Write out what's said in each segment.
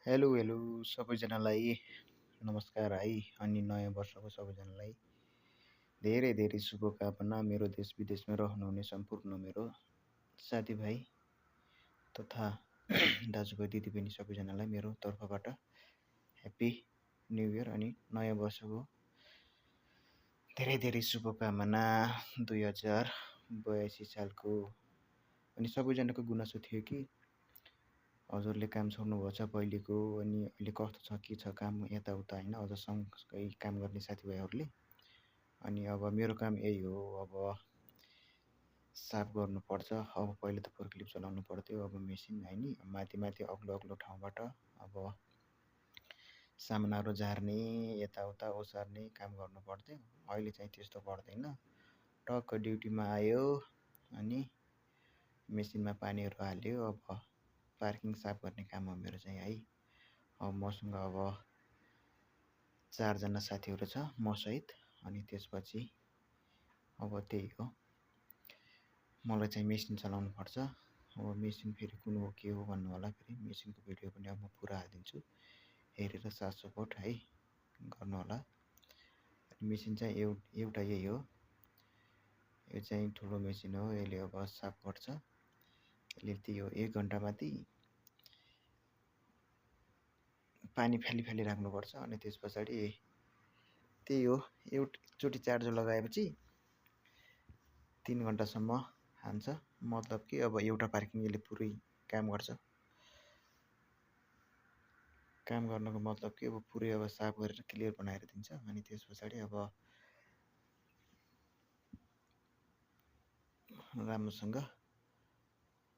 Hello hello सबैजनालाई नमस्कार है। अनि नयाँ वर्षको सबैजनालाई धेरै धेरै शुभकामना। मेरो देश विदेशमा रहनुहुने सम्पूर्ण मेरो साथीभाइ तथा दाजुभाइ दिदीबहिनी सबैजनालाई मेरो तर्फबाट ह्याप्पी न्यू इयर अनि नयाँ वर्षको धेरै धेरै शुभकामना। 2082 सालको अनि सबैजनाको गुनासो थियो कि हजुरले काम छोड्नुभएको छ पहिलेको, अनि अहिले कस्तो छ के छ काम यताउता होइन, अझ सँगै काम गर्ने साथीभाइहरूले। अनि अब मेरो काम यही हो, अब साफ गर्नुपर्छ। अब पहिले त फोर्कलिफ्ट चलाउनु पर्थ्यो, अब मेसिन होइन, माथि माथि अग्लो अग्लो ठाउँबाट अब सामानहरू झार्ने यताउता ओसार्ने काम गर्नु पर्थ्यो। अहिले चाहिँ त्यस्तो पर्दैन, टक्क ड्युटीमा आयो अनि मेसिनमा पानीहरू हाल्यो। अब पार्किङ साफ गर्ने काम हो मेरो चाहिँ है। अब मसँग अब 4 जना साथीहरू छ मसहित। अनि त्यसपछि अब त्यही हो, मलाई चाहिँ मेसिन चलाउनु पर्छ। अब मेसिन फेरि कुन हो के हो भन्नु होला, फेरि मेसिनको भिडियो पनि अब म पुरा हालिदिन्छु, हेरेर साथ सपोर्ट है गर्नु होला। मेसिन चाहिँ एउटा यही हो, यो चाहिँ ठुलो मेसिन हो, यसले अब साफ गर्छ। यसले त्यही हो 1 घन्टा माथि पानी फाली राख्नुपर्छ। अनि त्यस पछाडि त्यही हो, एकचोटि चार्जर लगाएपछि 3 घन्टासम्म हान्छ। मतलब कि अब एउटा पार्किङ यसले पुरै काम गर्छ। काम गर्नको मतलब कि अब पुरै अब साफ गरेर क्लियर बनाएर दिन्छ। अनि त्यस पछाडि अब राम्रोसँग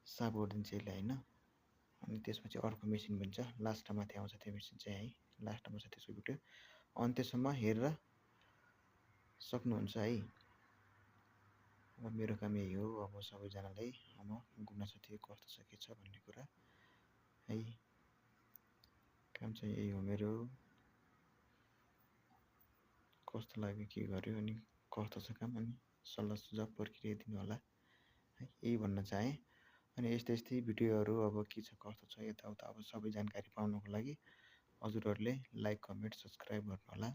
साफ गरिदिन्छ यसले होइन। अनि त्यसपछि अर्को मेसिन पनि छ, लास्टमा माथि आउँछ त्यो मेसिन चाहिँ है, लास्टमा छ त्यसको भिडियो, अन्त्यसम्म हेरेर सक्नुहुन्छ है। अब मेरो काम यही हो, अब सबैजनालाई अब गुनासो थियो कस्तो छ के छ भन्ने कुरा है। काम चाहिँ यही हो मेरो, कस्तो लाग्यो के गर्यो अनि कस्तो छ काम, अनि सल्लाह सुझाव प्रक्रिया दिनु होला है, यही भन्न चाहेँ। अनि यस्तै भिडियोहरू अब के छ कस्तो छ यताउता अब सबै जानकारी पाउनको लागि हजुरहरूले लाइक कमेन्ट सब्सक्राइब गर्नु होला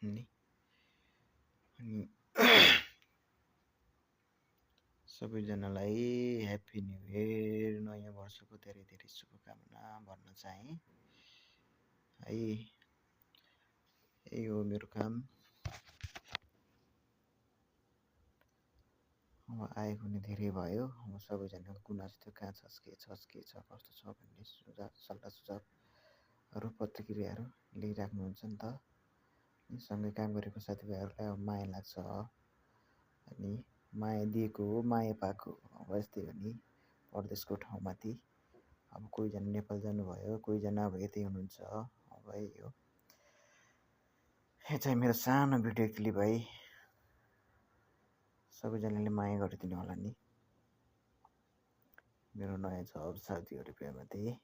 नि। अनि सबैजनालाई ह्याप्पी न्यू इयर, नयाँ वर्षको धेरै धेरै शुभकामना भन्न चाहेँ है। यही हो मेरो काम। अब आएको नि धेरै भयो, अब सबैजनाको गुनासो थियो कहाँ छस् के छ कस्तो छ भन्ने सल्लाह सुझावहरू प्रतिक्रियाहरू लिइराख्नुहुन्छ नि त। अनि सँगै काम गरेको साथीभाइहरूलाई अब माया लाग्छ, अनि माया दिएको हो माया पाएको। अब यस्तै हो नि, परदेशको ठाउँमाथि अब कोहीजना नेपाल जानुभयो, कोहीजना अब यतै हुनुहुन्छ। अब यही हो, यो चाहिँ मेरो सानो भिडियो क्लिप है, सबैजनाले माया गरिदिनु होला नि। मेरो नयाँ छ साथीहरू प्रेममाथि।